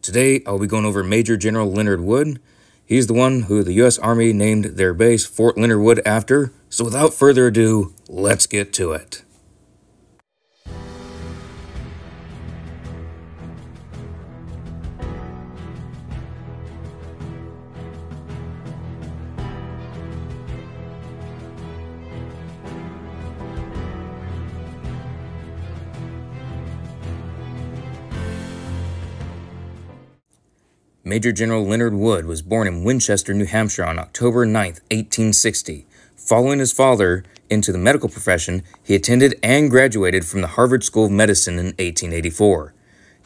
Today, I'll be going over Major General Leonard Wood. He's the one who the U.S. Army named their base Fort Leonard Wood after. So without further ado, let's get to it. Major General Leonard Wood was born in Winchester, New Hampshire on October 9, 1860. Following his father into the medical profession, he attended and graduated from the Harvard School of Medicine in 1884.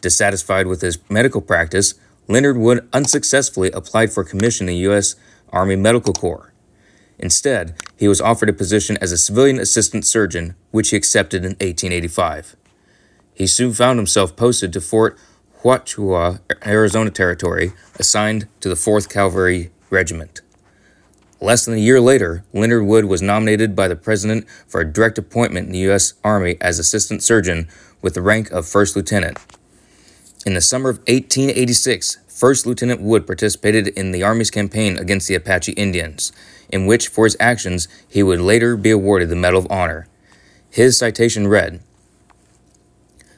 Dissatisfied with his medical practice, Leonard Wood unsuccessfully applied for a commission in the U.S. Army Medical Corps. Instead, he was offered a position as a civilian assistant surgeon, which he accepted in 1885. He soon found himself posted to Fort Leonard, Arizona Territory, assigned to the 4th Cavalry Regiment. Less than a year later, Leonard Wood was nominated by the President for a direct appointment in the U.S. Army as Assistant Surgeon with the rank of First Lieutenant. In the summer of 1886, First Lieutenant Wood participated in the Army's campaign against the Apache Indians, in which, for his actions, he would later be awarded the Medal of Honor. His citation read,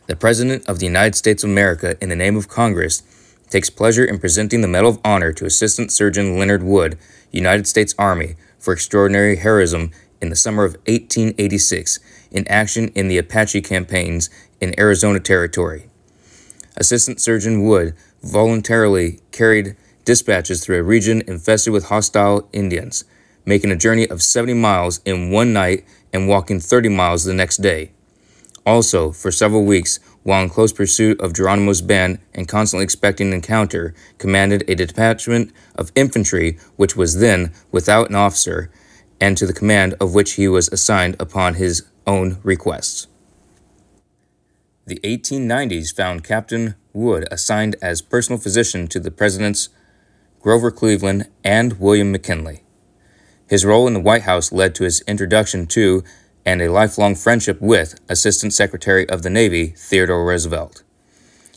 "The President of the United States of America, in the name of Congress, takes pleasure in presenting the Medal of Honor to Assistant Surgeon Leonard Wood, United States Army, for extraordinary heroism in the summer of 1886 in action in the Apache campaigns in Arizona Territory. Assistant Surgeon Wood voluntarily carried dispatches through a region infested with hostile Indians, making a journey of 70 miles in one night and walking 30 miles the next day. Also, for several weeks, while in close pursuit of Geronimo's band and constantly expecting an encounter, commanded a detachment of infantry which was then without an officer, and to the command of which he was assigned upon his own requests." The 1890s found Captain Wood assigned as personal physician to the Presidents Grover Cleveland and William McKinley. His role in the White House led to his introduction to and a lifelong friendship with Assistant Secretary of the Navy Theodore Roosevelt.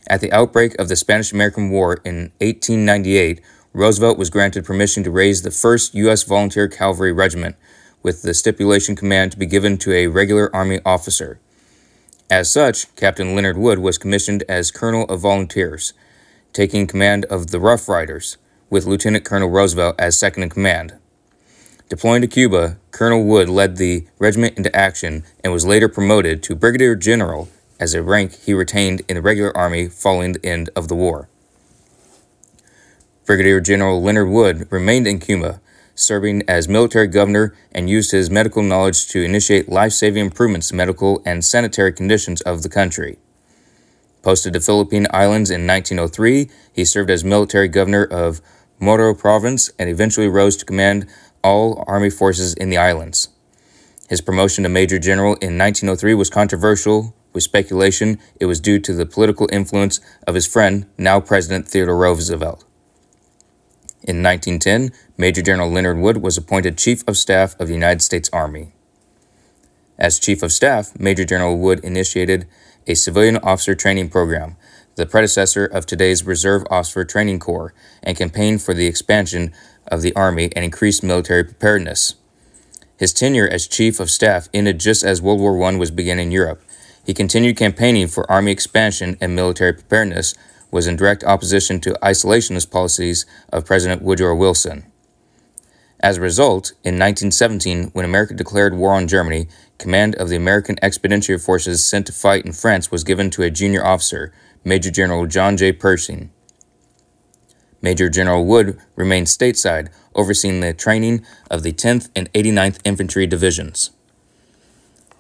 At the outbreak of the Spanish-American War in 1898, Roosevelt was granted permission to raise the first U.S. Volunteer Cavalry Regiment, with the stipulation command to be given to a regular Army officer. As such, Captain Leonard Wood was commissioned as Colonel of Volunteers, taking command of the Rough Riders, with Lieutenant Colonel Roosevelt as second in command. Deploying to Cuba, Colonel Wood led the regiment into action and was later promoted to Brigadier General, as a rank he retained in the regular army following the end of the war. Brigadier General Leonard Wood remained in Cuba, serving as military governor, and used his medical knowledge to initiate life-saving improvements to medical and sanitary conditions of the country. Posted to Philippine Islands in 1903, he served as military governor of Moro Province and eventually rose to command all Army forces in the islands. His promotion to Major General in 1903 was controversial, with speculation it was due to the political influence of his friend, now President Theodore Roosevelt. In 1910, Major General Leonard Wood was appointed Chief of Staff of the United States Army. As Chief of Staff, Major General Wood initiated a civilian officer training program, the predecessor of today's Reserve Officer Training Corps, and campaigned for the expansion of the Army and increased military preparedness. His tenure as Chief of Staff ended just as World War I was beginning in Europe. He continued campaigning for Army expansion and military preparedness, was in direct opposition to isolationist policies of President Woodrow Wilson. As a result, in 1917, when America declared war on Germany, command of the American Expeditionary Forces sent to fight in France was given to a junior officer, Major General John J. Pershing. Major General Wood remained stateside, overseeing the training of the 10th and 89th Infantry Divisions.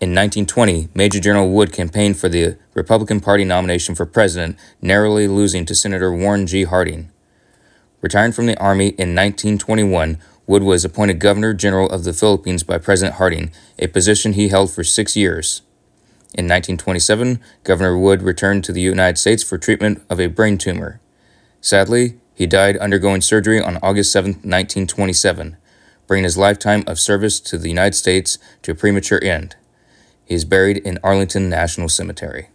In 1920, Major General Wood campaigned for the Republican Party nomination for president, narrowly losing to Senator Warren G. Harding. Retiring from the Army in 1921, Wood was appointed Governor General of the Philippines by President Harding, a position he held for 6 years. In 1927, Governor Wood returned to the United States for treatment of a brain tumor. Sadly, he died undergoing surgery on August 7, 1927, bringing his lifetime of service to the United States to a premature end. He is buried in Arlington National Cemetery.